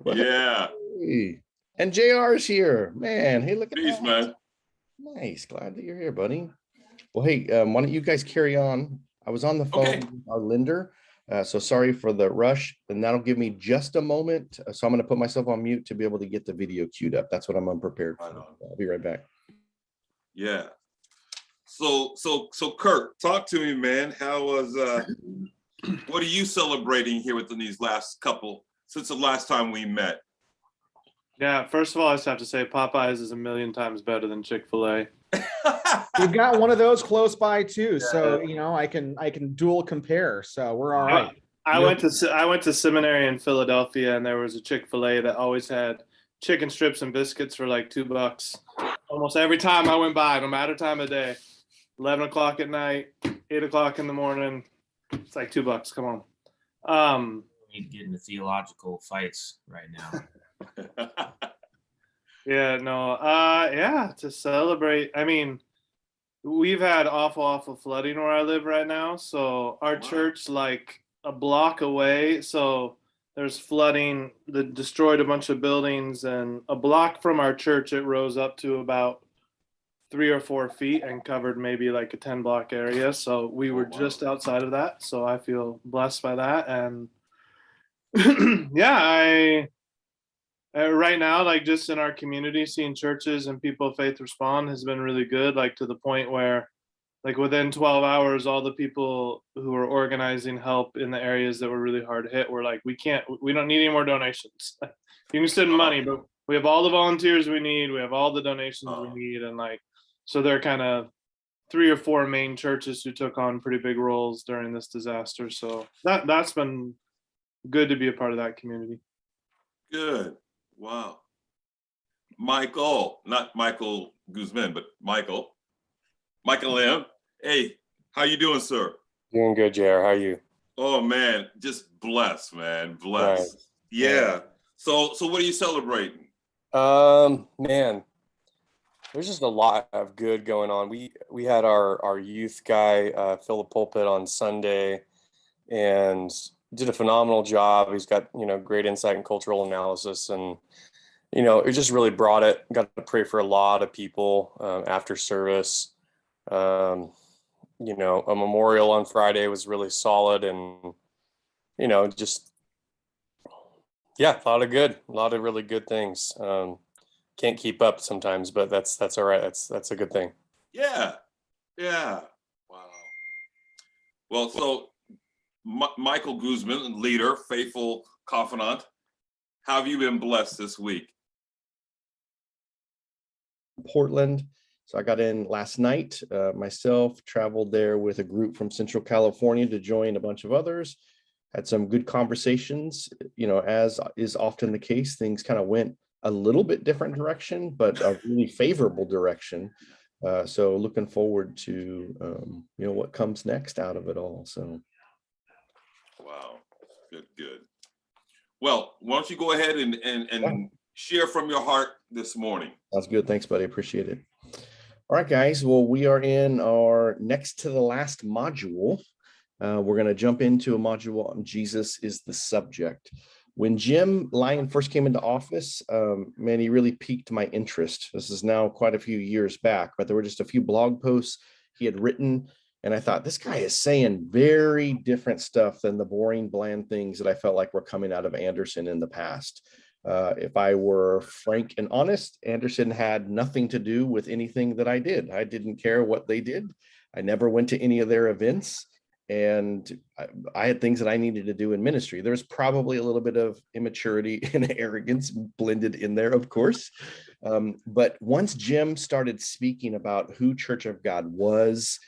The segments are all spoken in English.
Yeah. Hey. And JR is here. Man, hey, look at Peace, that. man. Nice. Glad that you're here, buddy. Well, hey, why don't you guys carry on? I was on the phone Okay. with our lender, so sorry for the rush, and that'll give me just a moment. So I'm going to put myself on mute to be able to get the video queued up. That's what I'm unprepared for. I'll be right back. Yeah. So Kurt, talk to me, man. How was what are you celebrating here within these last couple since the last time we met? Yeah, first of all, I just have to say Popeyes is a million times better than Chick-fil-A. We've got one of those close by too, so I can dual compare. So we're all right. I went to seminary in Philadelphia, and there was a Chick-fil-A that always had chicken strips and biscuits for like $2. Almost every time I went by, no matter time of day, 11 o'clock at night, 8 o'clock in the morning, it's like $2. Come on. We need to get into theological fights right now. To celebrate. I mean, we've had awful flooding where I live right now. So our church, like a block away, so there's flooding that destroyed a bunch of buildings, and a block from our church, it rose up to about 3 or 4 feet and covered maybe like a 10-block area. So we were just outside of that. So I feel blessed by that. And right now, like just in our community, seeing churches and people of faith respond has been really good, like to the point where like within 12 hours, all the people who were organizing help in the areas that were really hard hit were like, we don't need any more donations. You can send money, but we have all the volunteers we need. We have all the donations we need. And like, so there are kind of 3 or 4 main churches who took on pretty big roles during this disaster. So that's been good to be a part of that community. Good. Wow. Michael, not Michael Guzman, but Michael M. Hey, how you doing, sir? Doing good, JR. How are you? Oh man, just blessed, man. Blessed. Nice. Yeah. So what are you celebrating? Man, there's just a lot of good going on. We had our youth guy fill the pulpit on Sunday and did a phenomenal job. He's got, great insight and cultural analysis, and it just really brought it. Got to pray for a lot of people after service. A memorial on Friday was really solid, and a lot of really good things. Can't keep up sometimes, but that's all right. That's a good thing. Yeah. Wow. Well, so Michael Guzman, leader, faithful confidant, how have you been blessed this week? Portland. So I got in last night, myself traveled there with a group from Central California to join a bunch of others, had some good conversations. As is often the case, things kind of went a little bit different direction, but a really favorable direction. So looking forward to, what comes next out of it all. So. Wow. Good. Well, why don't you go ahead and share from your heart this morning? Sounds good. Thanks, buddy. Appreciate it. All right, guys. Well, we are in our next to the last module. We're going to jump into a module on Jesus is the subject. When Jim Lyon first came into office, he really piqued my interest. This is now quite a few years back, but there were just a few blog posts he had written, and I thought, this guy is saying very different stuff than the boring, bland things that I felt like were coming out of Anderson in the past. If I were frank and honest, Anderson had nothing to do with anything that I did. I didn't care what they did. I never went to any of their events, and I had things that I needed to do in ministry. There's probably a little bit of immaturity and arrogance blended in there, of course. But once Jim started speaking about who Church of God was,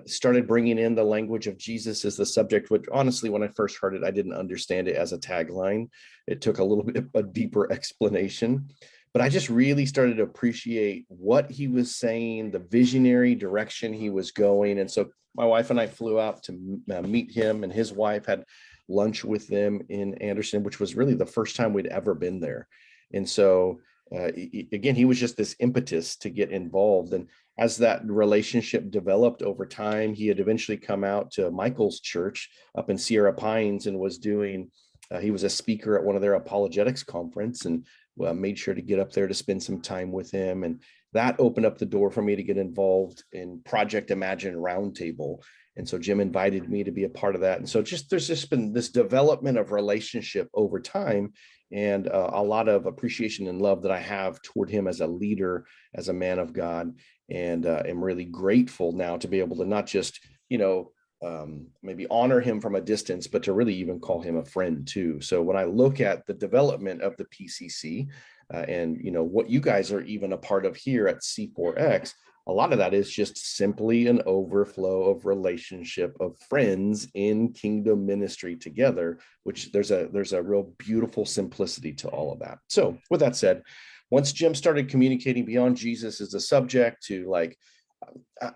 started bringing in the language of Jesus as the subject, which honestly, when I first heard it, I didn't understand it as a tagline. It took a little bit of a deeper explanation, but I just really started to appreciate what he was saying, the visionary direction he was going. And so my wife and I flew out to meet him, and his wife had lunch with them in Anderson, which was really the first time we'd ever been there. And so again, he was just this impetus to get involved. And as that relationship developed over time, he had eventually come out to Michael's church up in Sierra Pines and was doing, he was a speaker at one of their apologetics conference, and made sure to get up there to spend some time with him. And that opened up the door for me to get involved in Project Imagine Roundtable. And so Jim invited me to be a part of that. And so there's just been this development of relationship over time, and a lot of appreciation and love that I have toward him as a leader, as a man of God. And am really grateful now to be able to not just, maybe honor him from a distance, but to really even call him a friend too. So when I look at the development of the PCC and, what you guys are even a part of here at C4X, a lot of that is just simply an overflow of relationship of friends in kingdom ministry together, which there's a real beautiful simplicity to all of that. So with that said, once Jim started communicating beyond Jesus as a subject to like,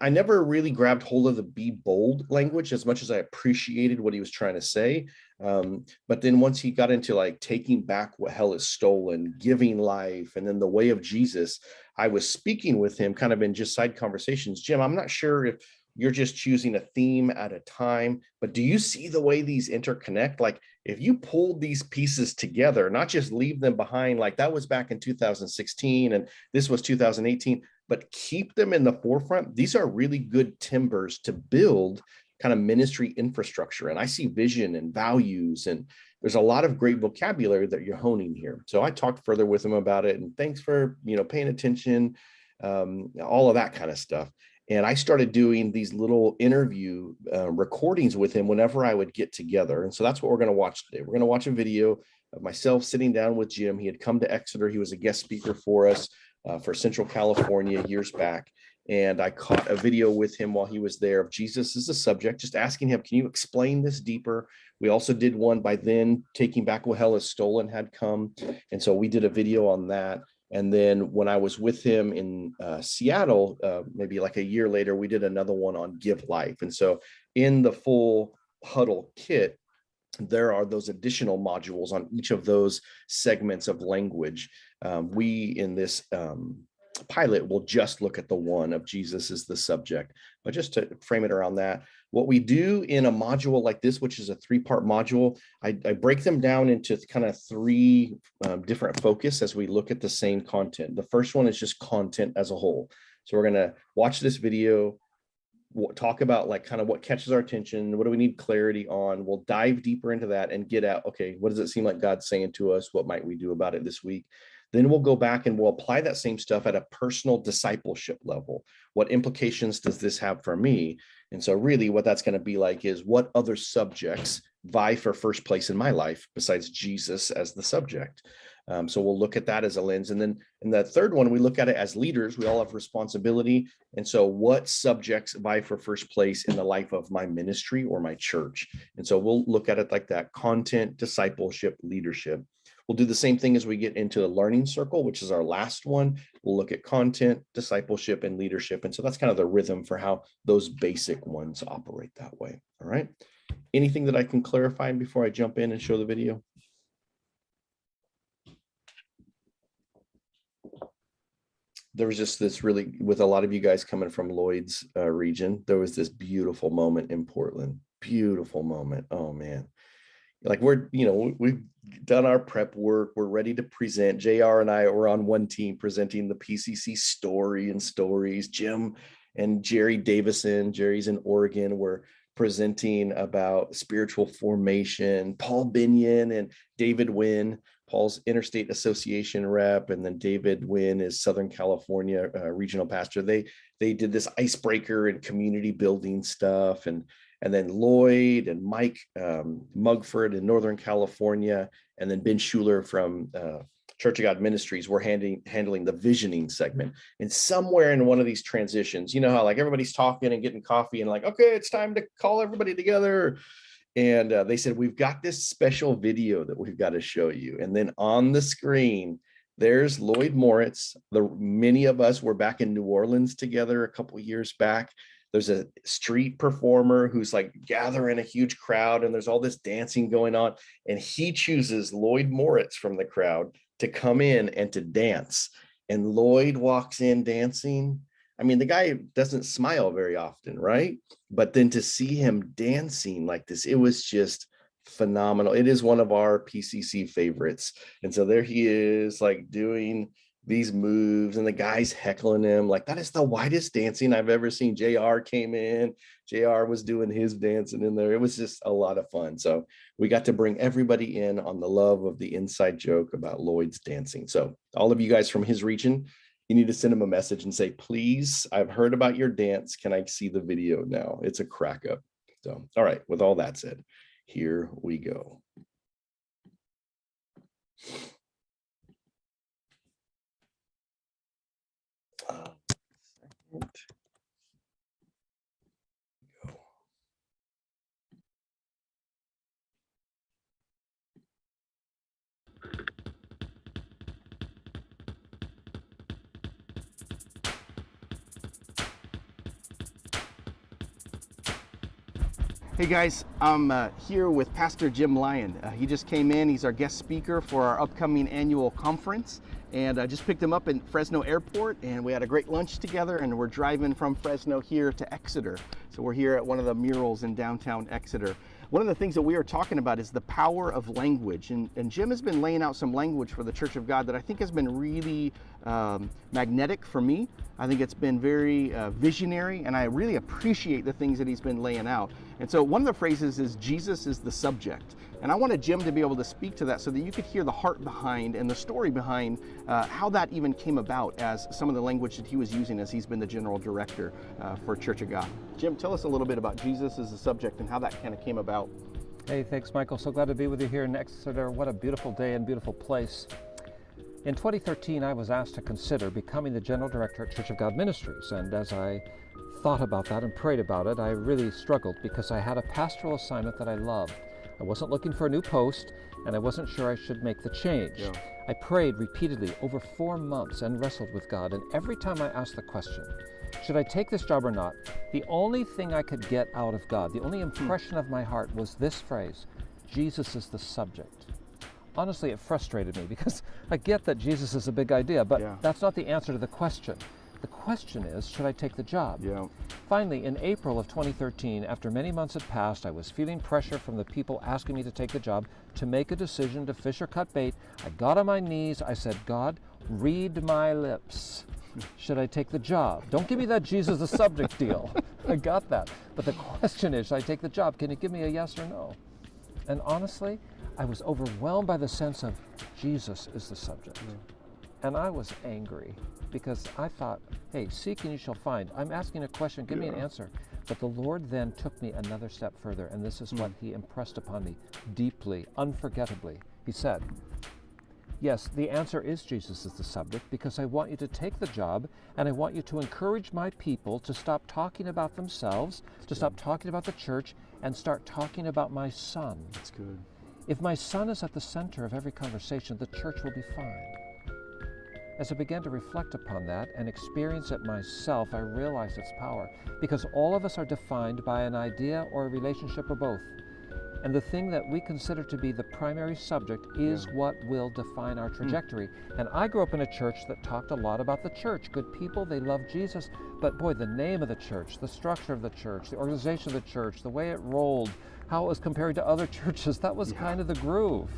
I never really grabbed hold of the be bold language as much as I appreciated what he was trying to say. But then once he got into like taking back what hell is stolen, giving life, and then the way of Jesus, I was speaking with him kind of in just side conversations. Jim, I'm not sure if you're just choosing a theme at a time, but do you see the way these interconnect? Like if you pulled these pieces together, not just leave them behind, like that was back in 2016 and this was 2018, but keep them in the forefront. These are really good timbers to build kind of ministry infrastructure. And I see vision and values, and there's a lot of great vocabulary that you're honing here. So I talked further with him about it, and thanks for, paying attention, all of that kind of stuff. And I started doing these little interview recordings with him whenever I would get together. And so that's what we're going to watch today. We're going to watch a video of myself sitting down with Jim. He had come to Exeter. He was a guest speaker for us for Central California years back. And I caught a video with him while he was there of Jesus as a subject, just asking him, can you explain this deeper? We also did one by then, Taking Back What Hell Is Stolen had come. And so we did a video on that. And then when I was with him in Seattle, maybe like a year later, we did another one on Give Life. And so in the full Huddle kit, there are those additional modules on each of those segments of language. We in this pilot will just look at the one of Jesus as the subject, but just to frame it around that, what we do in a module like this, which is a 3-part module, I break them down into kind of 3 different focus as we look at the same content. The first one is just content as a whole. So we're going to watch this video, we'll talk about like kind of what catches our attention, what do we need clarity on. We'll dive deeper into that and get out, okay, what does it seem like God's saying to us? What might we do about it this week? Then we'll go back and we'll apply that same stuff at a personal discipleship level. What implications does this have for me? And so really what that's going to be like is what other subjects vie for first place in my life besides Jesus as the subject. So we'll look at that as a lens. And then in the third one, we look at it as leaders. We all have responsibility. And so what subjects vie for first place in the life of my ministry or my church? And so we'll look at it like that: content, discipleship, leadership. We'll do the same thing as we get into the learning circle, which is our last one. We'll look at content, discipleship, and leadership. And so that's kind of the rhythm for how those basic ones operate that way. All right. Anything that I can clarify before I jump in and show the video? There was just this really, with a lot of you guys coming from Lloyd's region, there was this beautiful moment in Portland. Beautiful moment. Oh, man. Like we've done our prep work. We're ready to present. JR and I were on one team presenting the PCC story and stories. Jim and Jerry Davison, Jerry's in Oregon, were presenting about spiritual formation. Paul Binion and David Wynn, Paul's Interstate Association rep, and then David Wynn is Southern California regional pastor. They did this icebreaker and community building stuff, and then Lloyd and Mike Mugford in Northern California, and then Ben Schuler from Church of God Ministries were handling the visioning segment. And somewhere in one of these transitions, you know how like everybody's talking and getting coffee and like, okay, it's time to call everybody together. And they said, we've got this special video that we've got to show you. And then on the screen, there's Lloyd Moritz. Many of us were back in New Orleans together a couple of years back. There's a street performer who's like gathering a huge crowd, and there's all this dancing going on. And he chooses Lloyd Moritz from the crowd to come in and to dance. And Lloyd walks in dancing. I mean, the guy doesn't smile very often, right? But then to see him dancing like this, it was just phenomenal. It is one of our PCC favorites. And so there he is, like doing these moves, and the guy's heckling him. Like, that is the widest dancing I've ever seen. JR came in, JR was doing his dancing in there. It was just a lot of fun. So we got to bring everybody in on the love of the inside joke about Lloyd's dancing. So all of you guys from his region, you need to send him a message and say, please, I've heard about your dance. Can I see the video now? It's a crack up. So, all right, with all that said, here we go. Hey guys, I'm here with Pastor Jim Lyon. He just came in. He's our guest speaker for our upcoming annual conference. And I just picked him up in Fresno Airport, and we had a great lunch together, and we're driving from Fresno here to Exeter. So we're here at one of the murals in downtown Exeter. One of the things that we are talking about is the power of language. And Jim has been laying out some language for the Church of God that I think has been really magnetic for me. I think it's been very visionary, and I really appreciate the things that he's been laying out. And so one of the phrases is, Jesus is the subject. And I wanted Jim to be able to speak to that so that you could hear the heart behind and the story behind how that even came about as some of the language that he was using as he's been the general director for Church of God. Jim, tell us a little bit about Jesus as the subject and how that kind of came about. Hey, thanks, Michael. So glad to be with you here in Exeter. What a beautiful day and beautiful place. In 2013, I was asked to consider becoming the general director at Church of God Ministries. And as I thought about that and prayed about it, I really struggled because I had a pastoral assignment that I loved. I wasn't looking for a new post, and I wasn't sure I should make the change. Yeah. I prayed repeatedly over 4 months and wrestled with God, and every time I asked the question, should I take this job or not, the only thing I could get out of God, the only impression of my heart was this phrase, Jesus is the subject. Honestly, it frustrated me because I get that Jesus is a big idea, but that's not the answer to the question. The question is, should I take the job? Yeah. Finally, in April of 2013, after many months had passed, I was feeling pressure from the people asking me to take the job to make a decision to fish or cut bait. I got on my knees. I said, God, read my lips. Should I take the job? Don't give me that Jesus the subject deal. I got that. But the question is, should I take the job? Can you give me a yes or no? And honestly, I was overwhelmed by the sense of Jesus is the subject. And I was angry because I thought, hey, seek and you shall find. I'm asking a question, give me an answer. But the Lord then took me another step further, and this is what he impressed upon me deeply, unforgettably. He said, yes, the answer is Jesus is the subject because I want you to take the job and I want you to encourage my people to stop talking about themselves, to stop talking about the church, and start talking about my son. That's good. If my son is at the center of every conversation, the church will be fine. As I began to reflect upon that and experience it myself, I realized its power because all of us are defined by an idea or a relationship or both. And the thing that we consider to be the primary subject is what will define our trajectory. And I grew up in a church that talked a lot about the church. Good people, they love Jesus, but boy, the name of the church, the structure of the church, the organization of the church, the way it rolled, how it was compared to other churches, that was kind of the groove.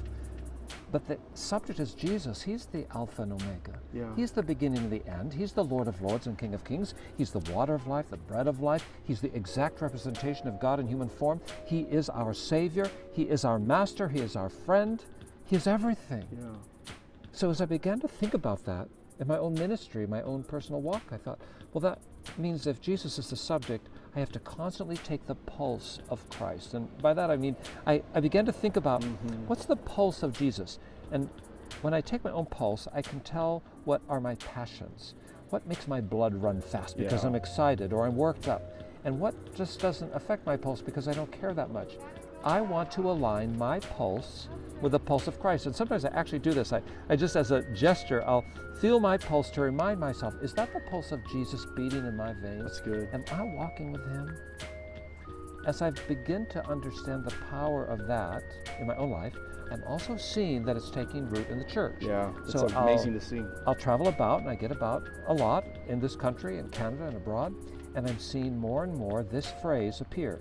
But the subject is Jesus. He's the Alpha and Omega. He's the beginning and the end. He's the Lord of Lords and King of Kings. He's the water of life, the bread of life. He's the exact representation of God in human form. He is our Savior. He is our Master. He is our friend. He is everything. So as I began to think about that in my own ministry, my own personal walk, I thought, well, that means if Jesus is the subject, I have to constantly take the pulse of Christ. And by that I mean, I began to think about what's the pulse of Jesus? And when I take my own pulse, I can tell what are my passions. What makes my blood run fast because I'm excited or I'm worked up? And what just doesn't affect my pulse because I don't care that much? I want to align my pulse with the pulse of Christ. And sometimes I actually do this. I just, as a gesture, I'll feel my pulse to remind myself, is that the pulse of Jesus beating in my veins? That's good. Am I walking with him? as I begin to understand the power of that in my own life, I'm also seeing that it's taking root in the church. Yeah, it's So amazing to see. I'll travel about, and I get about a lot in this country, in Canada and abroad, and I'm seeing more and more this phrase appear.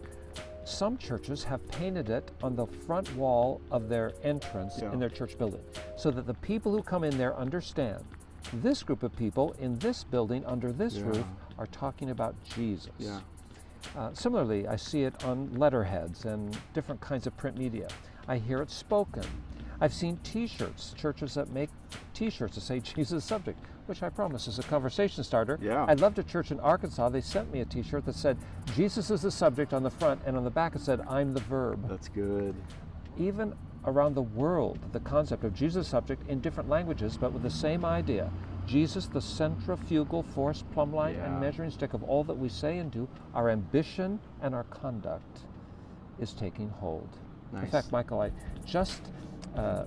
Some churches have painted it on the front wall of their entrance in their church building, so that the people who come in there understand this group of people in this building under this roof are talking about Jesus. Yeah. Similarly, I see it on letterheads and different kinds of print media. I hear it spoken. I've seen t-shirts, churches that make t-shirts that say Jesus subject, which I promise is a conversation starter. Yeah. I loved a church in Arkansas. They sent me a t-shirt that said, Jesus is the subject on the front, and on the back it said, I'm the verb. That's good. Even around the world, the concept of Jesus subject in different languages, but with the same idea. Jesus, the centrifugal force, plumb line, and measuring stick of all that we say and do, our ambition and our conduct is taking hold. Nice. In fact, Michael, I just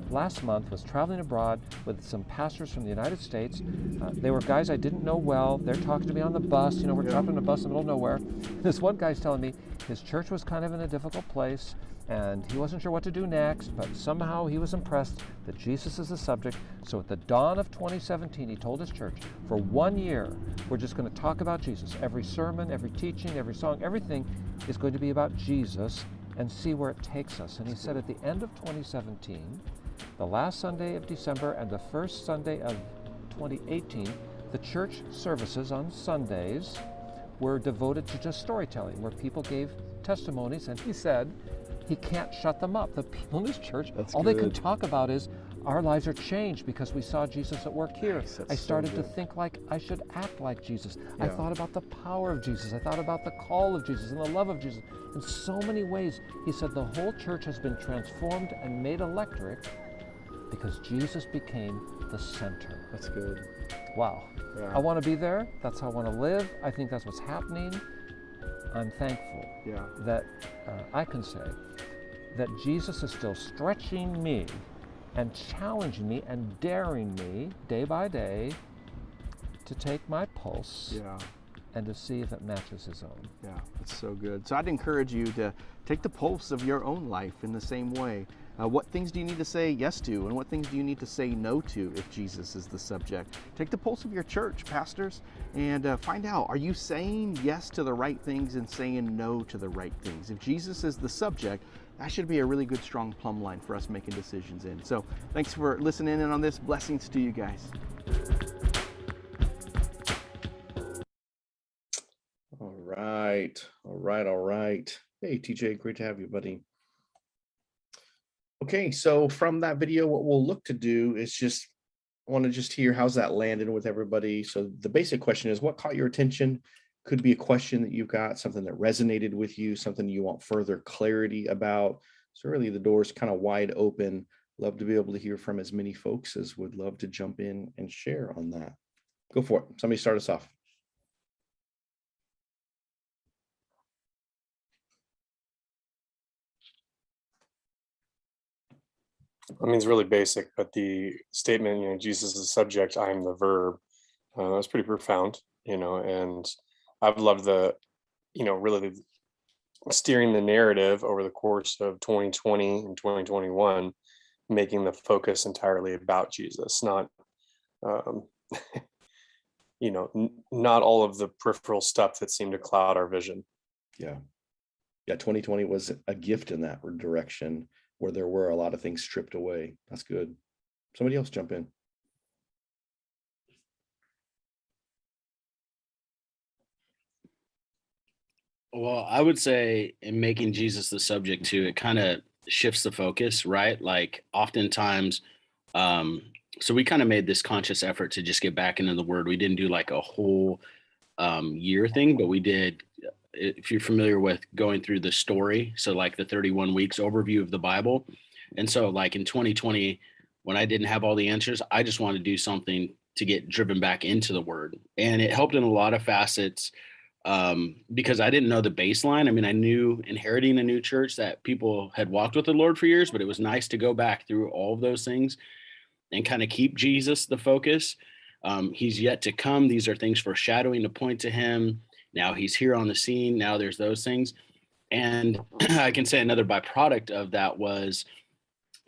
last month was traveling abroad with some pastors from the United States. They were guys I didn't know well. They're talking to me on the bus. You know, we're traveling on a bus in the middle of nowhere. This one guy's telling me his church was kind of in a difficult place, and he wasn't sure what to do next, but somehow he was impressed that Jesus is the subject. So at the dawn of 2017, he told his church, for 1 year, we're just going to talk about Jesus. Every sermon, every teaching, every song, everything is going to be about Jesus, and see where it takes us. And he said at the end of 2017, the last Sunday of December and the first Sunday of 2018, the church services on Sundays were devoted to just storytelling, where people gave testimonies, and he said he can't shut them up. The people in his church, all they can talk about is, our lives are changed because we saw Jesus at work here. Nice, I started to think like I should act like Jesus. I thought about the power of Jesus. I thought about the call of Jesus and the love of Jesus. In so many ways, he said the whole church has been transformed and made electric because Jesus became the center. That's good. Wow. Yeah. I want to be there. That's how I want to live. I think that's what's happening. I'm thankful that I can say that Jesus is still stretching me and challenging me and daring me day by day to take my pulse and to see if it matches his own. Yeah, that's so good. So I'd encourage you to take the pulse of your own life in the same way. What things do you need to say yes to, and what things do you need to say no to if Jesus is the subject? Take the pulse of your church, pastors, and find out, are you saying yes to the right things and saying no to the right things? If Jesus is the subject, that should be a really good, strong plumb line for us making decisions in. So thanks for listening in on this. Blessings to you guys. All right. Hey, TJ, great to have you, buddy. Okay, so from that video, what we'll look to do is I want to just hear how's that landing with everybody. So the basic question is, what caught your attention? Could be a question that you've got, something that resonated with you, something you want further clarity about. So really the door's kind of wide open. Love to be able to hear from as many folks as would love to jump in and share on that. Go for it. Somebody start us off. I mean, it's really basic, but the statement, Jesus is the subject, I am the verb, that's pretty profound, and I've loved really steering the narrative over the course of 2020 and 2021, making the focus entirely about Jesus, not, not all of the peripheral stuff that seemed to cloud our vision. Yeah. 2020 was a gift in that direction, where there were a lot of things stripped away. That's good. Somebody else jump in. Well, I would say in making Jesus the subject too, it kind of shifts the focus, right? Like oftentimes, so we kind of made this conscious effort to just get back into the word. We didn't do like a whole year thing, but we did, if you're familiar with going through the story, so like the 31 weeks overview of the Bible. And so like in 2020, when I didn't have all the answers, I just wanted to do something to get driven back into the word. And it helped in a lot of facets because I didn't know the baseline. I mean, I knew inheriting a new church that people had walked with the Lord for years, but it was nice to go back through all of those things and kind of keep Jesus the focus. He's yet to come. These are things foreshadowing to point to him. Now he's here on the scene. Now there's those things. And I can say another byproduct of that was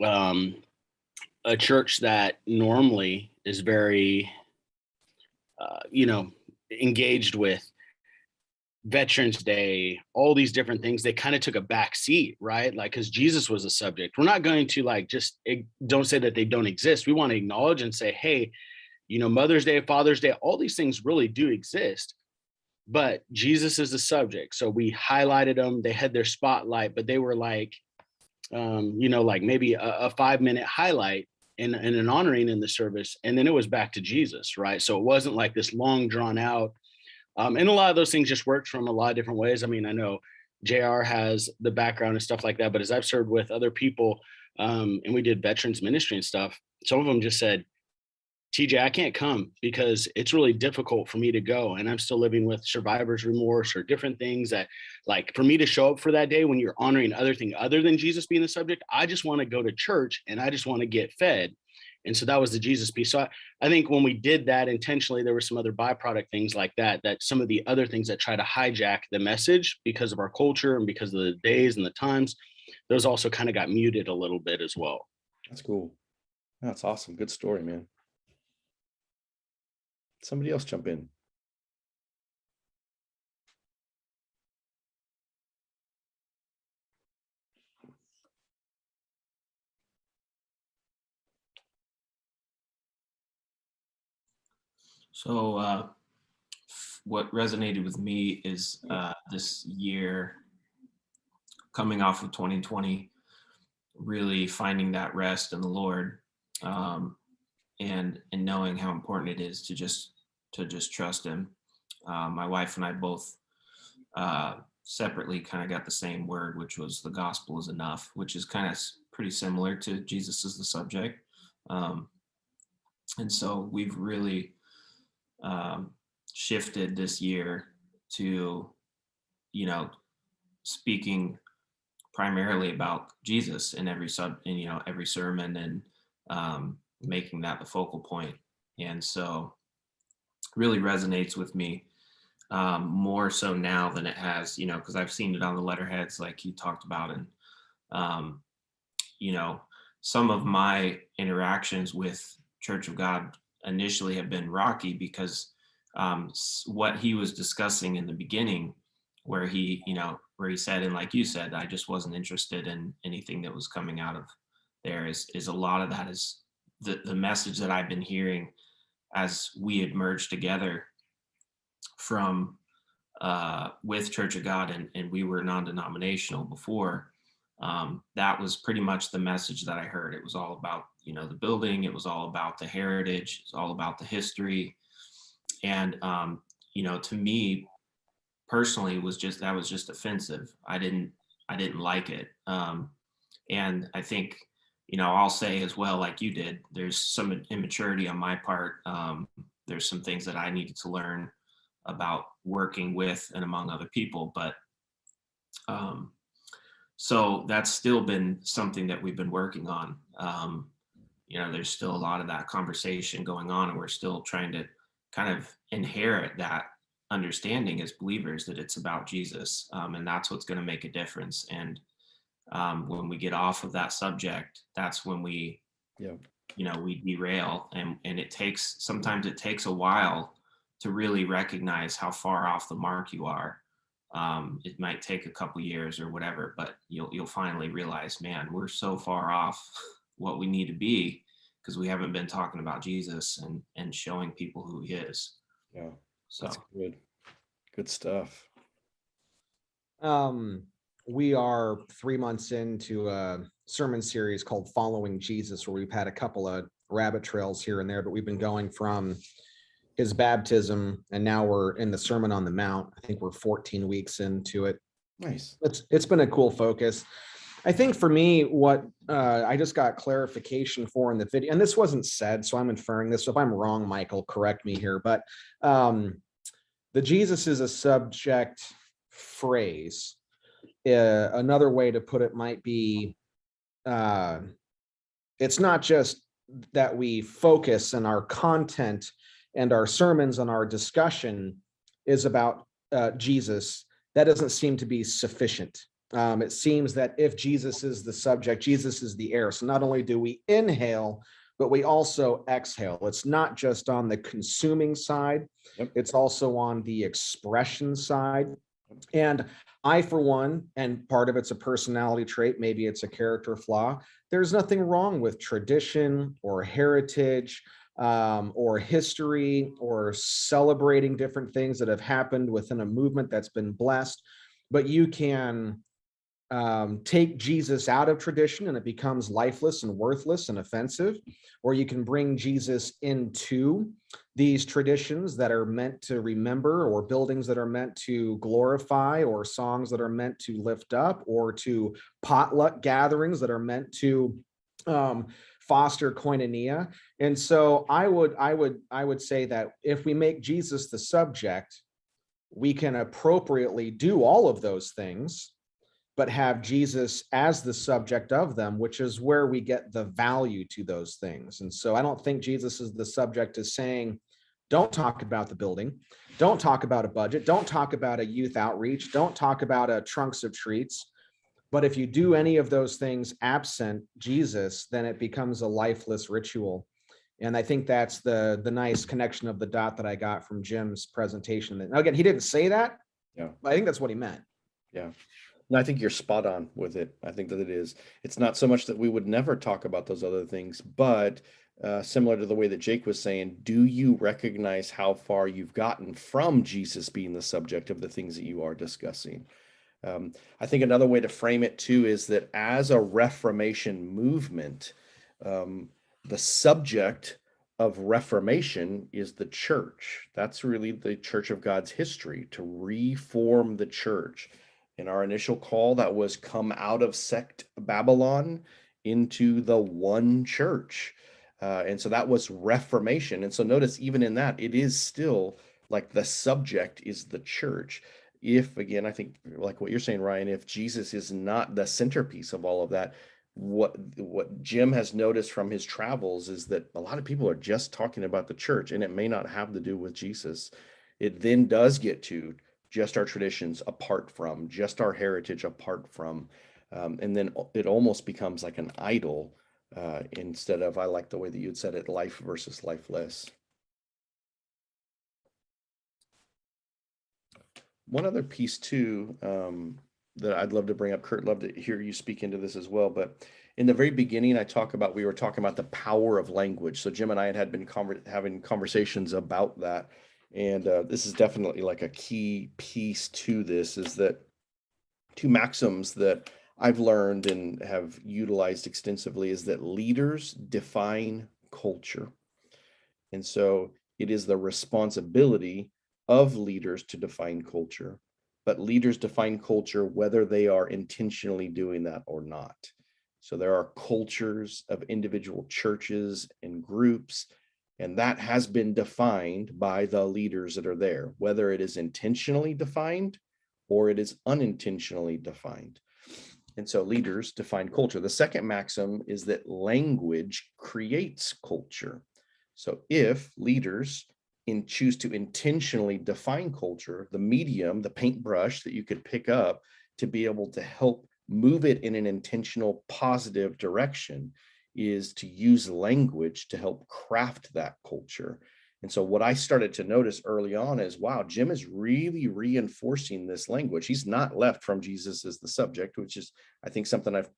a church that normally is very, engaged with Veterans Day, all these different things. They kind of took a back seat, right? Like, because Jesus was a subject. We're not going to don't say that they don't exist. We want to acknowledge and say, hey, Mother's Day, Father's Day, all these things really do exist. But Jesus is the subject. So we highlighted them. They had their spotlight, but they were like, like maybe a 5-minute highlight and an honoring in the service. And then it was back to Jesus, right? So it wasn't like this long drawn out. And a lot of those things just worked from a lot of different ways. I mean, I know JR has the background and stuff like that, but as I've served with other people and we did veterans ministry and stuff, some of them just said, TJ, I can't come because it's really difficult for me to go. And I'm still living with survivor's remorse or different things that, like, for me to show up for that day when you're honoring other thing other than Jesus being the subject, I just want to go to church and I just want to get fed. And so that was the Jesus piece. So I think when we did that intentionally, there were some other byproduct things like that some of the other things that try to hijack the message because of our culture and because of the days and the times, those also kind of got muted a little bit as well. That's cool. That's awesome. Good story, man. Somebody else jump in. So what resonated with me is this year coming off of 2020, really finding that rest in the Lord, and knowing how important it is to just trust him. My wife and I both separately kind of got the same word, which was the gospel is enough, which is kind of pretty similar to Jesus is the subject. And so we've really shifted this year to, speaking primarily about Jesus in every every sermon, and making that the focal point. And so really resonates with me more so now than it has, because I've seen it on the letterheads like you talked about. And, some of my interactions with Church of God initially have been rocky because what he was discussing in the beginning, where he said, and like you said, I just wasn't interested in anything that was coming out of there, is a lot of that is the message that I've been hearing as we had merged together from with Church of God, and we were non-denominational before. That was pretty much the message that I heard. It was all about, the building. It was all about the heritage. It's all about the history. And, to me personally, that was just offensive. I didn't like it. And I think, I'll say as well, like you did, there's some immaturity on my part. There's some things that I needed to learn about working with and among other people. But so that's still been something that we've been working on. There's still a lot of that conversation going on, and we're still trying to kind of inherit that understanding as believers that it's about Jesus, and that's what's going to make a difference. And when we get off of that subject, that's when we derail, and sometimes it takes a while to really recognize how far off the mark you are. It might take a couple years or whatever, but you'll finally realize, man, we're so far off what we need to be because we haven't been talking about Jesus and showing people who he is. Yeah, So that's good. Good stuff. We are 3 months into a sermon series called Following Jesus, where we've had a couple of rabbit trails here and there, but we've been going from his baptism, and now we're in the Sermon on the Mount. I think we're 14 weeks into it. Nice. It's been a cool focus. I think for me, what I just got clarification for in the video, and this wasn't said, so I'm inferring this. So if I'm wrong, Michael, correct me here. But the Jesus is a subject phrase. Another way to put it might be, it's not just that we focus in our content and our sermons and our discussion is about Jesus. That doesn't seem to be sufficient. It seems that if Jesus is the subject, Jesus is the air. So not only do we inhale, but we also exhale. It's not just on the consuming side, it's also on the expression side. And I, for one, and part of it's a personality trait, maybe it's a character flaw. There's nothing wrong with tradition or heritage or history or celebrating different things that have happened within a movement that's been blessed. But you can take Jesus out of tradition and it becomes lifeless and worthless and offensive, or you can bring Jesus into these traditions that are meant to remember, or buildings that are meant to glorify, or songs that are meant to lift up, or to potluck gatherings that are meant to foster koinonia. And so I would say that if we make Jesus the subject, we can appropriately do all of those things, but have Jesus as the subject of them, which is where we get the value to those things. And so I don't think Jesus is the subject is saying, don't talk about the building, don't talk about a budget, don't talk about a youth outreach, don't talk about a trunks of treats. But if you do any of those things absent Jesus, then it becomes a lifeless ritual. And I think that's the nice connection of the dot that I got from Jim's presentation. Now, again, he didn't say that. Yeah. But I think that's what he meant. Yeah. And I think you're spot on with it. I think that it is. It's not so much that we would never talk about those other things, but similar to the way that Jake was saying, do you recognize how far you've gotten from Jesus being the subject of the things that you are discussing? I think another way to frame it too is that as a Reformation movement, the subject of Reformation is the church. That's really the Church of God's history, to reform the church. In our initial call, that was come out of sect Babylon into the one church. And so that was Reformation. And so notice even in that, it is still like the subject is the church. If, again, I think like what you're saying, Ryan, if Jesus is not the centerpiece of all of that, what Jim has noticed from his travels is that a lot of people are just talking about the church, and it may not have to do with Jesus. It then does get to just our traditions apart from, just our heritage apart from, and then it almost becomes like an idol instead of, I like the way that you had said it, life versus lifeless. One other piece too that I'd love to bring up, Kurt, love to hear you speak into this as well. But in the very beginning, we were talking about the power of language. So Jim and I had been having conversations about that. And this is definitely like a key piece to this, is that two maxims that I've learned and have utilized extensively is that leaders define culture. And so it is the responsibility of leaders to define culture, but leaders define culture whether they are intentionally doing that or not. So there are cultures of individual churches and groups, and that has been defined by the leaders that are there, whether it is intentionally defined or it is unintentionally defined. And so leaders define culture. The second maxim is that language creates culture. So if leaders choose to intentionally define culture, the medium, the paintbrush that you could pick up to be able to help move it in an intentional, positive direction is to use language to help craft that culture. And so what I started to notice early on is, wow, Jim is really reinforcing this language. He's not left from Jesus as the subject, which is, I think, something I've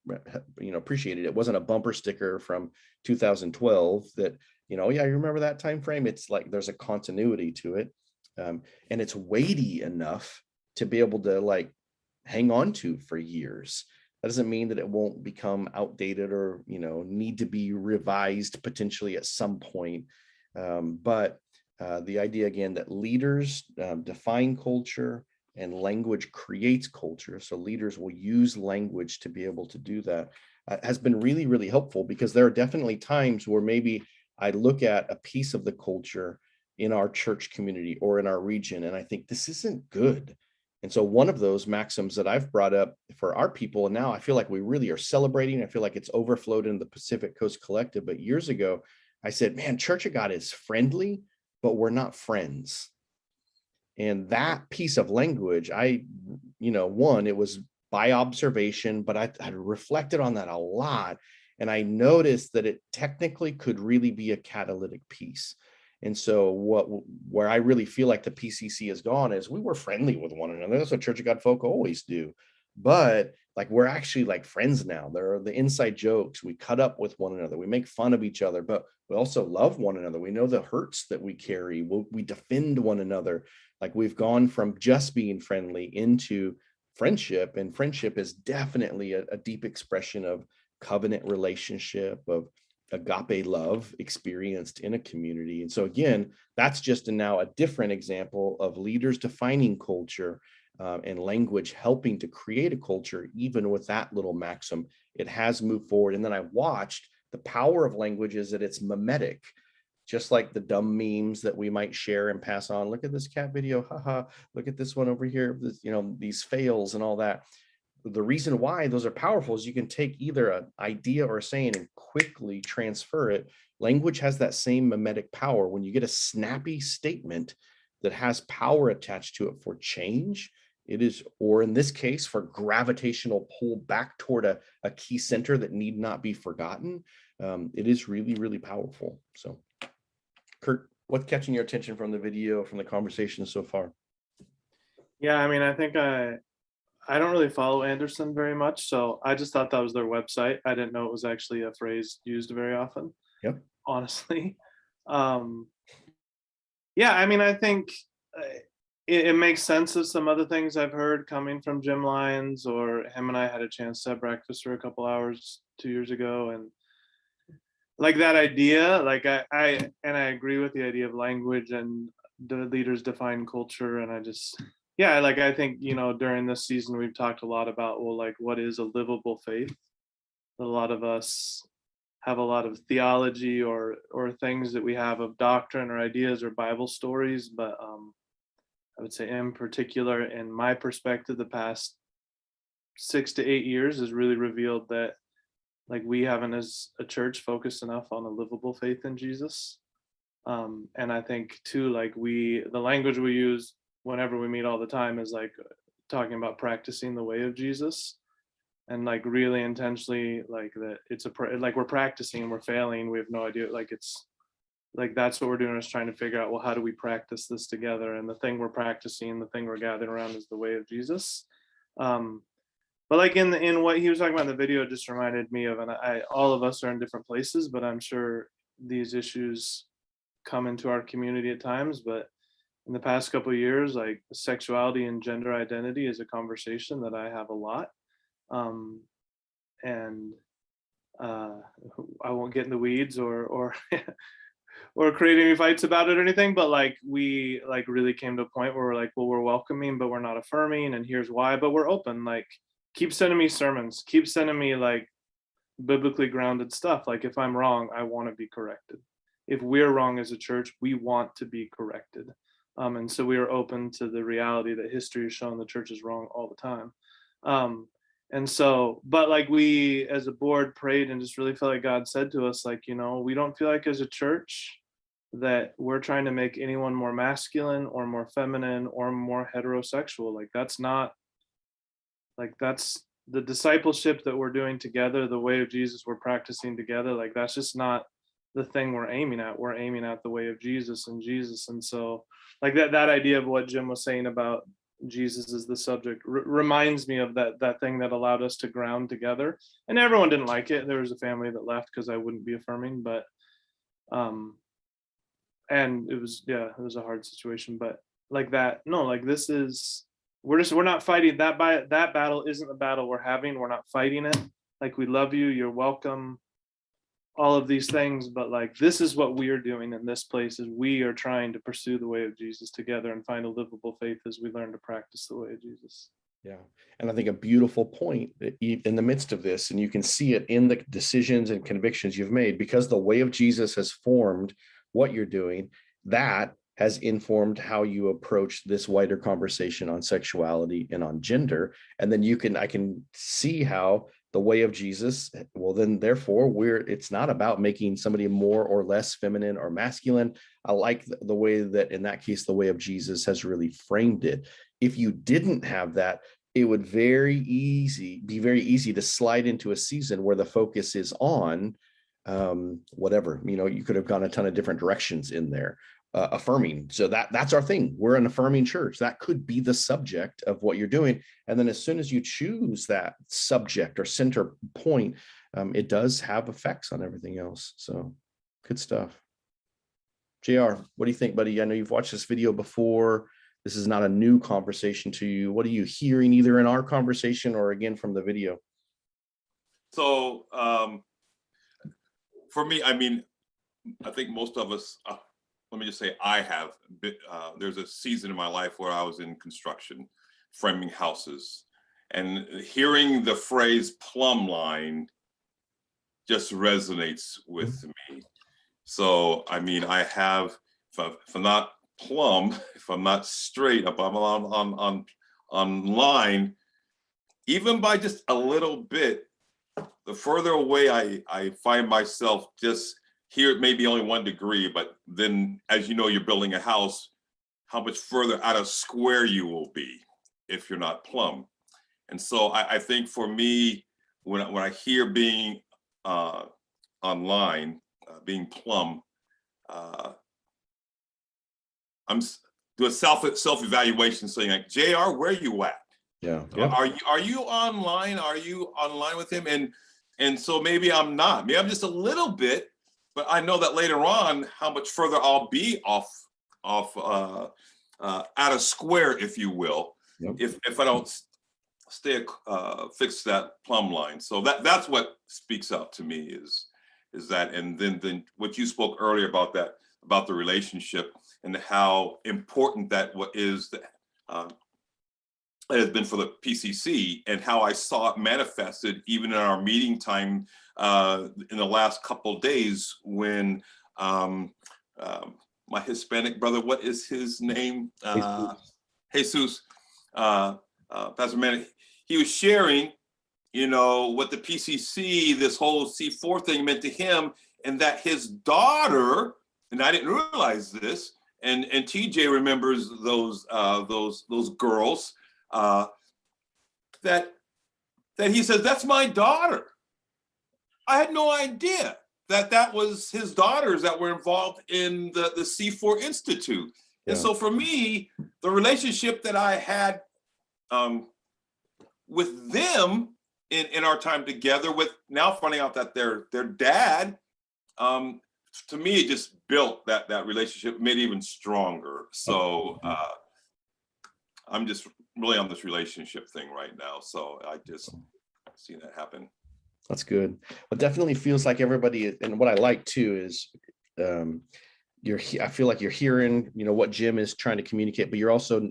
appreciated. It wasn't a bumper sticker from 2012 that, yeah, you remember that time frame? It's like there's a continuity to it. And it's weighty enough to be able to like hang on to for years. That doesn't mean that it won't become outdated or, need to be revised potentially at some point. But the idea, again, that leaders define culture and language creates culture. So leaders will use language to be able to do that has been really, really helpful, because there are definitely times where maybe I look at a piece of the culture in our church community or in our region, and I think this isn't good. And so one of those maxims that I've brought up for our people, and now I feel like we really are celebrating, I feel like it's overflowed in the Pacific Coast Collective, but years ago, I said, man, Church of God is friendly, but we're not friends. And that piece of language, it was by observation, but I reflected on that a lot. And I noticed that it technically could really be a catalytic piece. And so where I really feel like the PCC has gone is we were friendly with one another. That's what Church of God folk always do. But like, we're actually like friends now. There are the inside jokes. We cut up with one another. We make fun of each other, but we also love one another. We know the hurts that we carry. We defend one another. Like, we've gone from just being friendly into friendship, and friendship is definitely a deep expression of covenant relationship, of agape love experienced in a community. And so again, that's just now a different example of leaders defining culture, and language helping to create a culture. Even with that little maxim, it has moved forward. And then I watched the power of language is that it's mimetic, just like the dumb memes that we might share and pass on. Look at this cat video, haha, look at this one over here, this, these fails and all that. The reason why those are powerful is you can take either an idea or a saying and quickly transfer it. Language has that same mimetic power. When you get a snappy statement that has power attached to it for change, it is, or in this case, for gravitational pull back toward a key center that need not be forgotten. It is really, really powerful. So, Kurt, what's catching your attention from the video, from the conversation so far? Yeah, I mean, I think I don't really follow Anderson very much, so I just thought that was their website. I didn't know it was actually a phrase used very often. Yep. Honestly. Yeah, I mean, I think it makes sense of some other things I've heard coming from Jim Lyons, or him and I had a chance to have breakfast for a couple hours 2 years ago. And like that idea, like I agree with the idea of language and the leaders define culture. And I just, yeah, like I think, during this season, we've talked a lot about, well, like, what is a livable faith? A lot of us have a lot of theology or things that we have of doctrine or ideas or Bible stories. But I would say in particular, in my perspective, the past 6 to 8 years has really revealed that, like, we haven't as a church focused enough on a livable faith in Jesus. And I think too, like, the language we use whenever we meet all the time is like talking about practicing the way of Jesus, and like really intentionally, like that it's like we're practicing, we're failing, we have no idea, like it's like that's what we're doing, is trying to figure out, well, how do we practice this together? And the thing we're practicing, the thing we're gathering around, is the way of Jesus. But like in what he was talking about in the video, it just reminded me of, and all of us are in different places, but I'm sure these issues come into our community at times. But in the past couple of years, like, sexuality and gender identity is a conversation that I have a lot. And I won't get in the weeds or or create any fights about it or anything, but like, we like really came to a point where we're like, well, we're welcoming, but we're not affirming, and here's why, but we're open. Like, keep sending me sermons, keep sending me like biblically grounded stuff. Like, if I'm wrong, I want to be corrected. If we're wrong as a church, we want to be corrected. And so we are open to the reality that history has shown the church is wrong all the time. And so, but like, we as a board prayed and just really felt like God said to us, like, we don't feel like as a church that we're trying to make anyone more masculine or more feminine or more heterosexual. Like, that's not, like, that's the discipleship that we're doing together, the way of Jesus we're practicing together. Like, that's just not the thing we're aiming at. We're aiming at the way of Jesus and Jesus. And so, like, that idea of what Jim was saying about Jesus is the subject reminds me of that thing that allowed us to ground together. And everyone didn't like it. There was a family that left because I wouldn't be affirming, but and it was a hard situation. But like that, no, like, this is, we're not fighting that. That battle isn't the battle we're having. We're not fighting it. Like, we love you, you're welcome, all of these things, but like, this is what we are doing in this place, is we are trying to pursue the way of Jesus together and find a livable faith as we learn to practice the way of Jesus. Yeah. And I think a beautiful point in the midst of this, and you can see it in the decisions and convictions you've made, because the way of Jesus has formed what you're doing, that has informed how you approach this wider conversation on sexuality and on gender. And then I can see how the way of Jesus, well, then therefore it's not about making somebody more or less feminine or masculine. I like the way that in that case, the way of Jesus has really framed it. If you didn't have that, it would be very easy to slide into a season where the focus is on whatever, you could have gone a ton of different directions in there. Affirming. So that's our thing. We're an affirming church. That could be the subject of what you're doing. And then as soon as you choose that subject or center point, it does have effects on everything else. So good stuff. JR, what do you think, buddy? I know you've watched this video before. This is not a new conversation to you. What are you hearing either in our conversation or again from the video? So for me, I mean, I think most of us, let me just say, I have been, there's a season in my life where I was in construction, framing houses, and hearing the phrase plumb line just resonates with me. So, I mean, I have, if I'm not plumb, if I'm not straight, if I'm on line, even by just a little bit, the further away I find myself just here, it may be only 1 degree, but then as you know, you're building a house, how much further out of square you will be if you're not plumb. And so I think for me, when I hear being online, being plumb, I'm doing self-evaluation saying like, JR, where are you at? Yeah. Are you online? Are you online with him? And so maybe I'm not. Maybe I'm just a little bit, but I know that later on how much further I'll be off out of square, if you will, if I don't stay fix that plumb line. So that's what speaks out to me is that, and then what you spoke earlier about the relationship and how important that what is that it has been for the PCC, and how I saw it manifested even in our meeting time in the last couple of days when my Hispanic brother, what is his name? Jesus, Pastor Manny, he was sharing, what the PCC, this whole C4 thing meant to him, and that his daughter, and I didn't realize this, and TJ remembers those girls, that he says, that's my daughter. I had no idea that was his daughters that were involved in the C4 Institute. Yeah. And so for me, the relationship that I had with them in our time together, with now finding out that their dad, to me, it just built that relationship, made it even stronger. So I'm just really on this relationship thing right now. So I just see that happen. That's good. It definitely feels like everybody, and what I like too is I feel like you're hearing, what Jim is trying to communicate, but you're also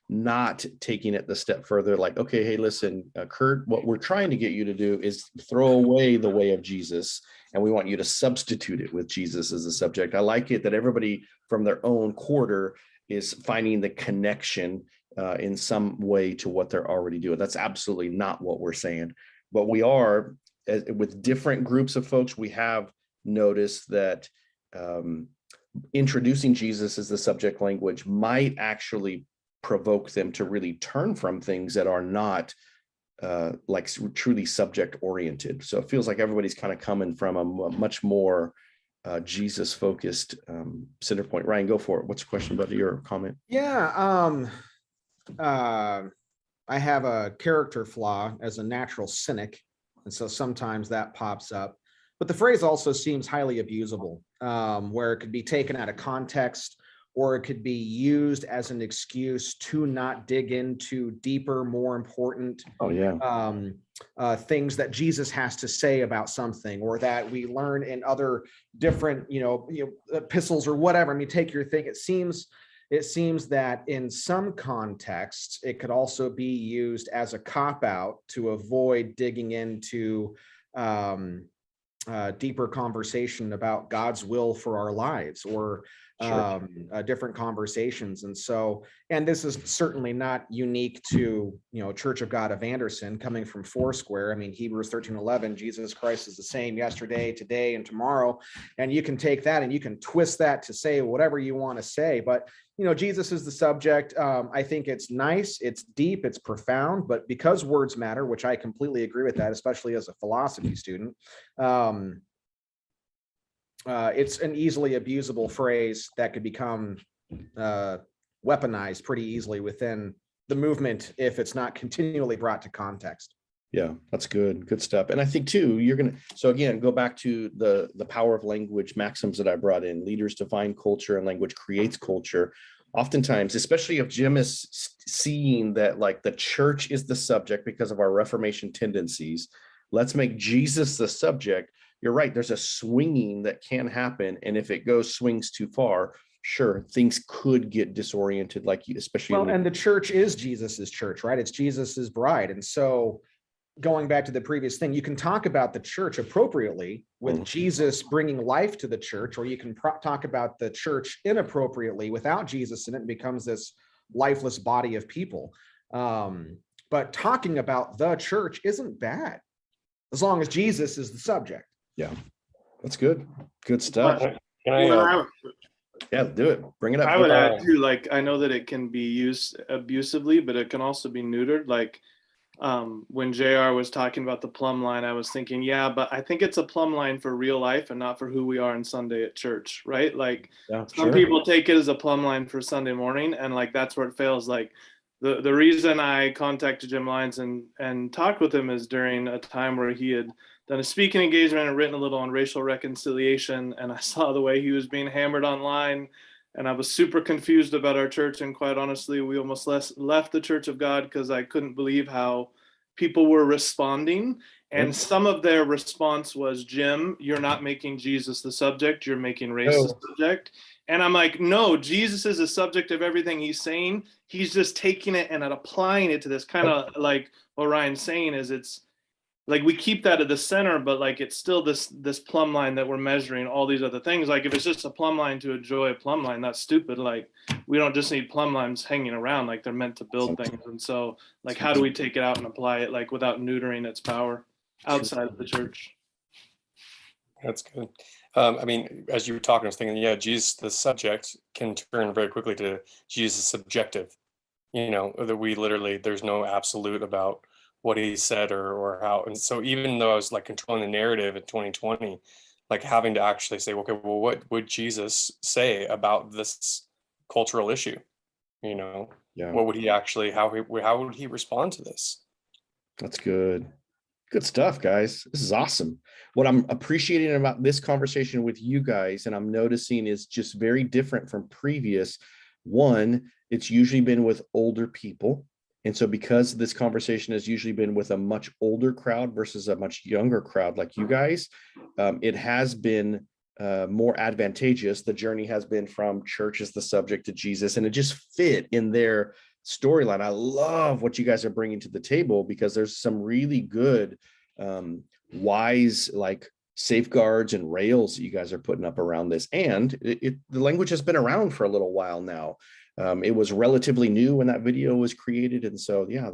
not taking it the step further. Like, okay, hey, listen, Kurt, what we're trying to get you to do is throw away the way of Jesus, and we want you to substitute it with Jesus as a subject. I like it that everybody from their own quarter is finding the connection in some way to what they're already doing. That's absolutely not what we're saying. But we are, with different groups of folks, we have noticed that introducing Jesus as the subject language might actually provoke them to really turn from things that are not like truly subject oriented. So it feels like everybody's kind of coming from a much more Jesus focused center point. Ryan, go for it. What's the question, brother? Your comment? Yeah. I have a character flaw as a natural cynic, and so sometimes that pops up. But the phrase also seems highly abusable, where it could be taken out of context, or it could be used as an excuse to not dig into deeper, more important things that Jesus has to say about something, or that we learn in other different, epistles or whatever. I mean, take your thing. It seems that in some contexts, it could also be used as a cop-out to avoid digging into deeper conversation about God's will for our lives, or Sure. different conversations. And so, and this is certainly not unique to, Church of God of Anderson coming from Foursquare. I mean, Hebrews 13:11, Jesus Christ is the same yesterday, today, and tomorrow. And you can take that and you can twist that to say whatever you want to say. But, Jesus is the subject. I think it's nice, it's deep, it's profound, but because words matter, which I completely agree with that, especially as a philosophy student, it's an easily abusable phrase that could become weaponized pretty easily within the movement if it's not continually brought to context. Yeah, that's good. Good stuff. And I think too, so again, go back to the power of language maxims that I brought in. Leaders define culture and language creates culture. Oftentimes, especially if Jim is seeing that like the church is the subject because of our Reformation tendencies, let's make Jesus the subject. You're right. There's a swinging that can happen. And if it swings too far, sure, things could get disoriented, like you, especially. Well, and the church is Jesus's church, right? It's Jesus's bride. And so going back to the previous thing, you can talk about the church appropriately with Jesus bringing life to the church, or you can talk about the church inappropriately without Jesus, and it becomes this lifeless body of people. But talking about the church isn't bad, as long as Jesus is the subject. Yeah, that's good. Good stuff. Can I, Yeah, do it. Bring it up. I would add too, like, I know that it can be used abusively, but it can also be neutered. Like, when JR was talking about the plumb line, I was thinking, yeah, but I think it's a plumb line for real life and not for who we are on Sunday at church, right? Like, some people take it as a plumb line for Sunday morning, and like that's where it fails. Like, the reason I contacted Jim Lyons and talked with him is during a time where he had done a speaking engagement and written a little on racial reconciliation, and I saw the way he was being hammered online, and I was super confused about our church. And quite honestly, we almost left the Church of God because I couldn't believe how people were responding. And some of their response was, Jim, you're not making Jesus the subject, you're making race the subject. And I'm like, no, Jesus is the subject of everything he's saying. He's just taking it and applying it to this, kind of like what Ryan's saying is, it's like we keep that at the center, but like it's still this plumb line that we're measuring all these other things. Like if it's just a plumb line to enjoy a plumb line, that's stupid. Like we don't just need plumb lines hanging around, like they're meant to build things. And so like, how do we take it out and apply it like without neutering its power outside of the church? That's good. I mean, as you were talking, I was thinking, yeah, Jesus, the subject, can turn very quickly to Jesus subjective, that we literally, there's no absolute about what he said or how. And so even though I was like controlling the narrative in 2020, like having to actually say, okay, well, what would Jesus say about this cultural issue? What would he actually, how would he respond to this? That's good. Good stuff, guys. This is awesome. What I'm appreciating about this conversation with you guys, and I'm noticing, is just very different from previous. One, it's usually been with older people. And so because this conversation has usually been with a much older crowd versus a much younger crowd like you guys, it has been more advantageous. The journey has been from church as the subject to Jesus, and it just fit in their storyline. I love what you guys are bringing to the table, because there's some really good, wise, like safeguards and rails that you guys are putting up around this. And the language has been around for a little while now. It was relatively new when that video was created. And so, yeah,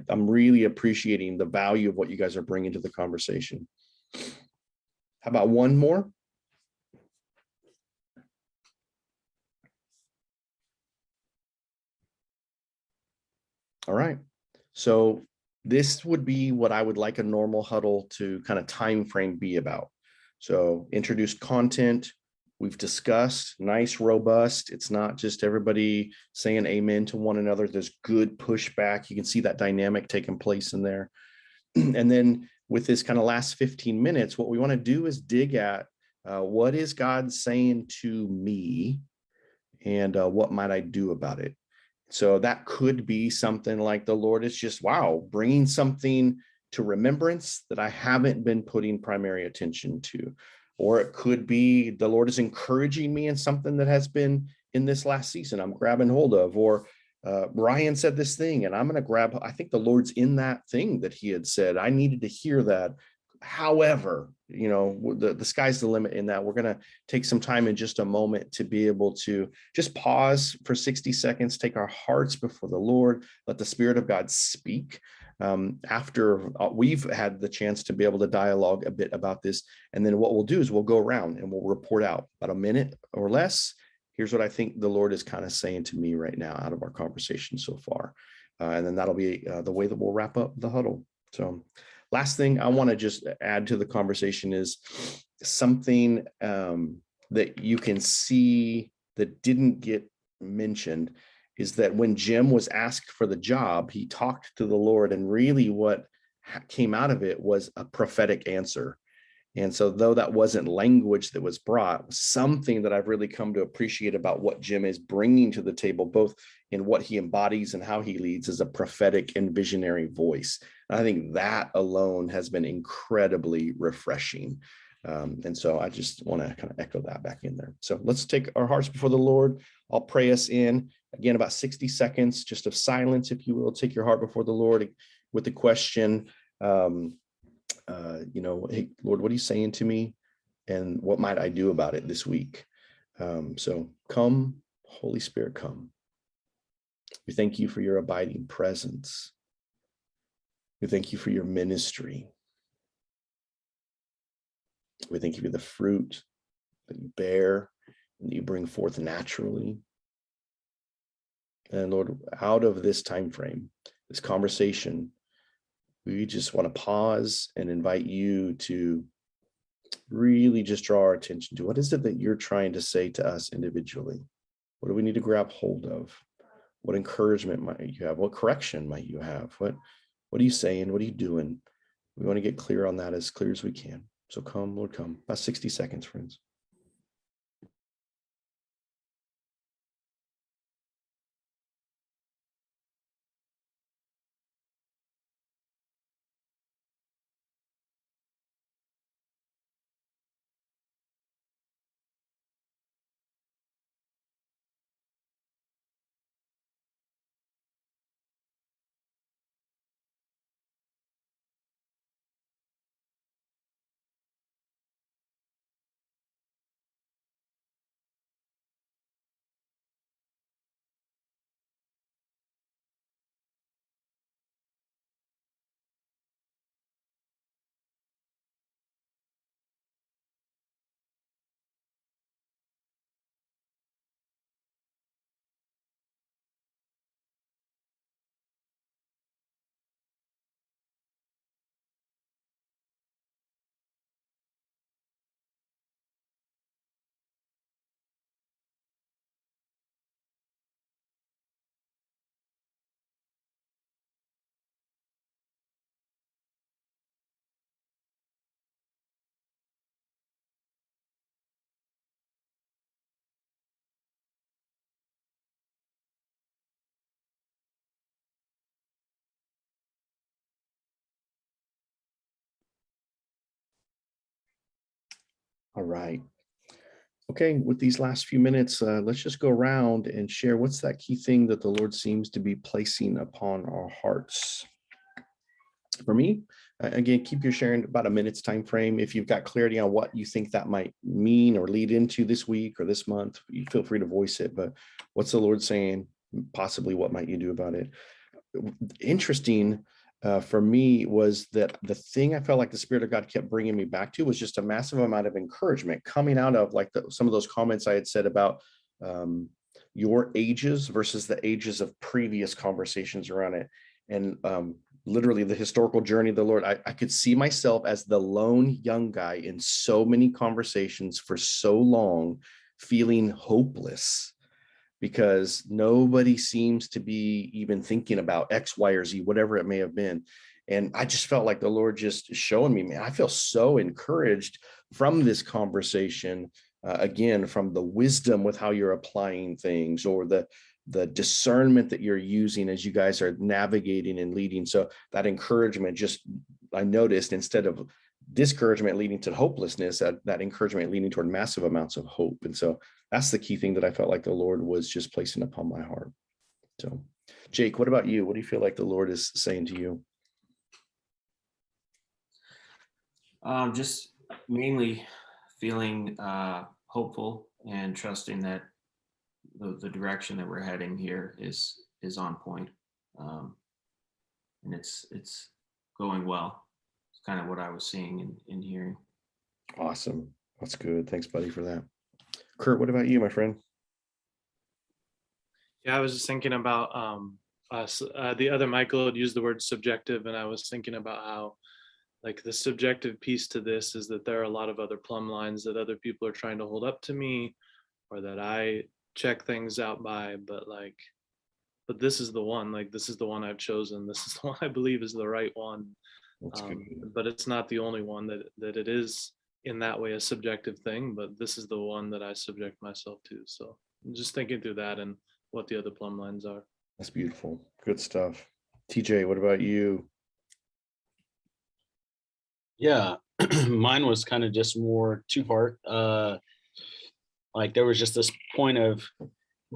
I'm really appreciating the value of what you guys are bringing to the conversation. How about one more? All right. So this would be what I would like a normal huddle to kind of time frame be about. So introduced content, we've discussed, nice, robust. It's not just everybody saying amen to one another. There's good pushback. You can see that dynamic taking place in there. And then with this kind of last 15 minutes, what we want to do is dig at what is God saying to me, and what might I do about it? So that could be something like the Lord is just, bringing something to remembrance that I haven't been putting primary attention to. Or it could be the Lord is encouraging me in something that has been in this last season I'm grabbing hold of. Or Ryan said this thing and I'm going to grab, I think the Lord's in that thing that he had said. I needed to hear that. However, the sky's the limit in that. We're going to take some time in just a moment to be able to just pause for 60 seconds, take our hearts before the Lord, let the Spirit of God speak. After we've had the chance to be able to dialogue a bit about this. And then what we'll do is we'll go around and we'll report out about a minute or less. Here's what I think the Lord is kind of saying to me right now out of our conversation so far. And then that'll be the way that we'll wrap up the huddle. So last thing I want to just add to the conversation is something that you can see that didn't get mentioned is that when Jim was asked for the job, he talked to the Lord, and really what came out of it was a prophetic answer. And so though that wasn't language that was brought, something that I've really come to appreciate about what Jim is bringing to the table, both in what he embodies and how he leads, is a prophetic and visionary voice. And I think that alone has been incredibly refreshing. And so I just want to kind of echo that back in there. So let's take our hearts before the Lord. I'll pray us in. Again, about 60 seconds just of silence, if you will. Take your heart before the Lord with the question, hey, Lord, what are you saying to me? And what might I do about it this week? So come, Holy Spirit, come. We thank you for your abiding presence. We thank you for your ministry. We thank you for the fruit that you bear and that you bring forth naturally. And Lord, out of this time frame, this conversation, we just want to pause and invite you to really just draw our attention to what is it that you're trying to say to us individually? What do we need to grab hold of? What encouragement might you have? What correction might you have? What are you saying? What are you doing? We want to get clear on that as clear as we can. So come, Lord, come. About 60 seconds, friends. All right. Okay, with these last few minutes, let's just go around and share what's that key thing that the Lord seems to be placing upon our hearts. For me, again, keep your sharing about a minute's time frame. If you've got clarity on what you think that might mean or lead into this week or this month, you feel free to voice it. But what's the Lord saying? Possibly, what might you do about it? Interesting for me was that the thing I felt like the Spirit of God kept bringing me back to was just a massive amount of encouragement coming out of like some of those comments I had said about your ages versus the ages of previous conversations around it. And literally the historical journey of the Lord, I could see myself as the lone young guy in so many conversations for so long, feeling hopeless because nobody seems to be even thinking about X, Y, or Z, whatever it may have been. And I just felt like the Lord just showing me, man, I feel so encouraged from this conversation, again, from the wisdom with how you're applying things or the discernment that you're using as you guys are navigating and leading. So that encouragement just, I noticed instead of discouragement leading to hopelessness, that encouragement leading toward massive amounts of hope. And so that's the key thing that I felt like the Lord was just placing upon my heart. So Jake, what about you? What do you feel like the Lord is saying to you? Just mainly feeling hopeful and trusting that the direction that we're heading here is on point. And it's going well. It's kind of what I was seeing and hearing. Awesome. That's good. Thanks, buddy, for that. Kurt, what about you, my friend? Yeah, I was just thinking about the other Michael had used the word subjective, and I was thinking about how like the subjective piece to this is that there are a lot of other plumb lines that other people are trying to hold up to me, or that I check things out by, but this is the one, like this is the one I've chosen. This is the one I believe is the right one. That's good. But it's not the only one that it is in that way a subjective thing, but this is the one that I subject myself to. So I'm just thinking through that and what the other plumb lines are. That's beautiful. Good stuff. TJ, what about you? Yeah, mine was kind of just more two-part. Like there was just this point of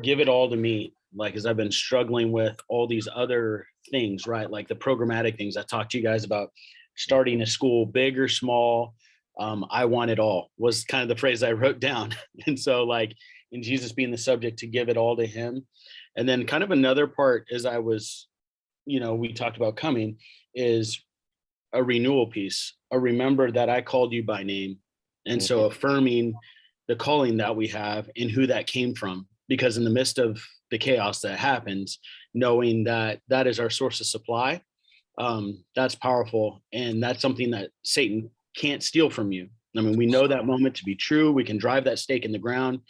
give it all to me, like as I've been struggling with all these other things, right? Like the programmatic things I talked to you guys about, starting a school, big or small. I want it all was kind of the phrase I wrote down. And so like in Jesus being the subject, to give it all to him. And then kind of another part as I was, we talked about coming, is a renewal piece, a remember that I called you by name. And so affirming the calling that we have and who that came from, because in the midst of the chaos that happens, knowing that that is our source of supply, that's powerful. And that's something that Satan can't steal from you. I mean, we know that moment to be true. We can drive that stake in the ground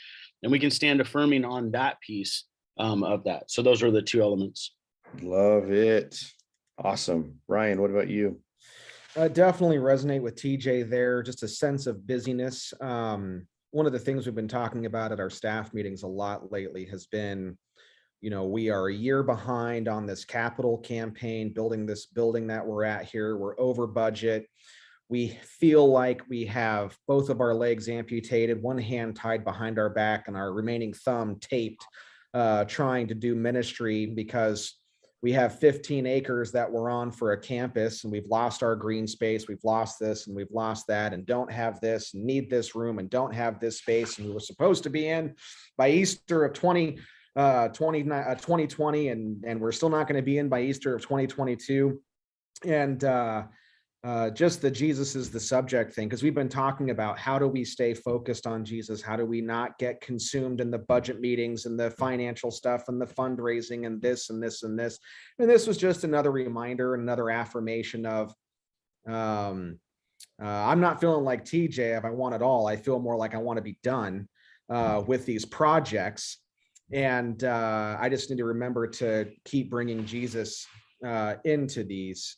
and we can stand affirming on that piece of that. So those are the two elements. Love it. Awesome. Ryan, what about you? Definitely resonate with TJ there. Just a sense of busyness. One of the things we've been talking about at our staff meetings a lot lately has been, we are a year behind on this capital campaign, building this building that we're at here. We're over budget. We feel like we have both of our legs amputated, one hand tied behind our back and our remaining thumb taped, trying to do ministry because we have 15 acres that we're on for a campus and we've lost our green space. We've lost this and we've lost that and don't have this, and need this room and don't have this space. And we were supposed to be in by Easter of 2020 and we're still not going to be in by Easter of 2022. And just the Jesus is the subject thing, because we've been talking about how do we stay focused on Jesus? How do we not get consumed in the budget meetings and the financial stuff and the fundraising and this and this and this? And this was just another reminder, another affirmation of I'm not feeling like TJ if I want it all. I feel more like I want to be done with these projects. And I just need to remember to keep bringing Jesus into these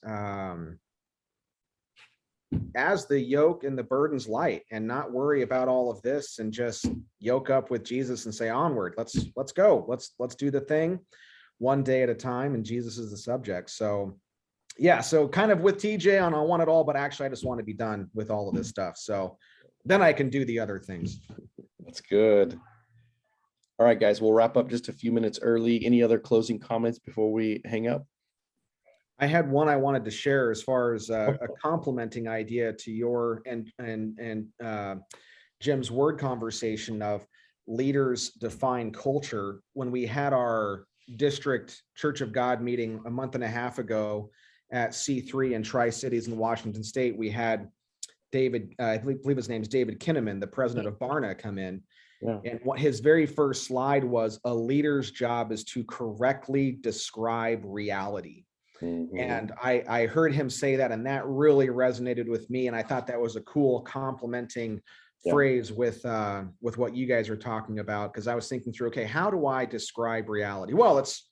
as the yoke and the burden's light, and not worry about all of this, and just yoke up with Jesus and say onward. Let's go. Let's do the thing one day at a time. And Jesus is the subject. So yeah, so kind of with TJ on I want it all, but actually I just want to be done with all of this stuff. So then I can do the other things. That's good. All right, guys, we'll wrap up just a few minutes early. Any other closing comments before we hang up? I had one I wanted to share as far as a complementing idea to your and Jim's word conversation of leaders define culture. When we had our district Church of God meeting a month and a half ago at C3 in Tri-Cities in Washington State, we had David, I believe his name is David Kinnaman, the president of Barna, come in. Yeah. And what his very first slide was, a leader's job is to correctly describe reality. Mm-hmm. And I heard him say that, and that really resonated with me. And I thought that was a cool complementing phrase with what you guys are talking about, because I was thinking through, okay, how do I describe reality? Well, it's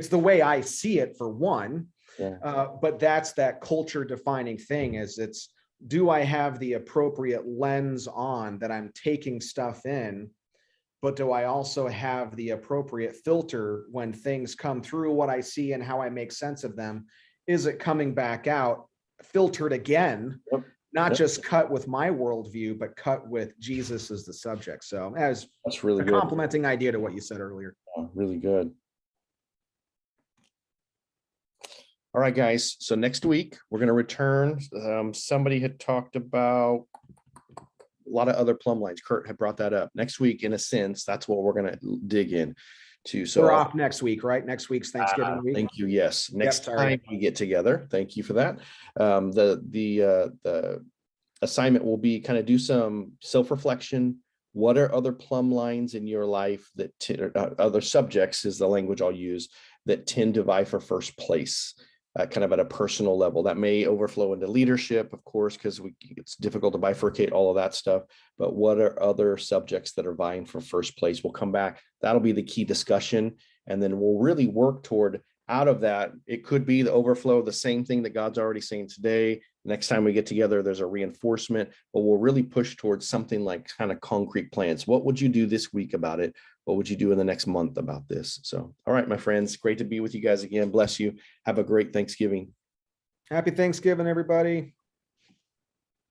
the way I see it, for one, but that's that culture defining thing. Is do I have the appropriate lens on that I'm taking stuff in? But do I also have the appropriate filter when things come through what I see and how I make sense of them? Is it coming back out, filtered again, not just cut with my worldview, but cut with Jesus as the subject? So that's really a complementing idea to what you said earlier. Oh, really good. All right, guys. So next week we're going to return. Somebody had talked about lot of other plumb lines. Kurt had brought that up. Next week, in a sense, that's what we're going to dig in to. So We're off next week, right? Next week's Thanksgiving week. thank you. Yes. Next sorry. time we get together. Thank you for that. The assignment will be kind of do some self-reflection. What are other plumb lines in your life that other subjects is the language I'll use that tend to vie for first place, kind of at a personal level? That may overflow into leadership, of course, because it's difficult to bifurcate all of that stuff. But what are other subjects that are vying for first place? We'll come back. That'll be the key discussion. And then we'll really work toward out of that. It could be the overflow, the same thing that God's already saying today. Next time we get together, there's a reinforcement, but we'll really push towards something like kind of concrete plans. What would you do this week about it? What would you do in the next month about this? So, all right, my friends, great to be with you guys again. Bless you. Have a great Thanksgiving. Happy Thanksgiving, everybody.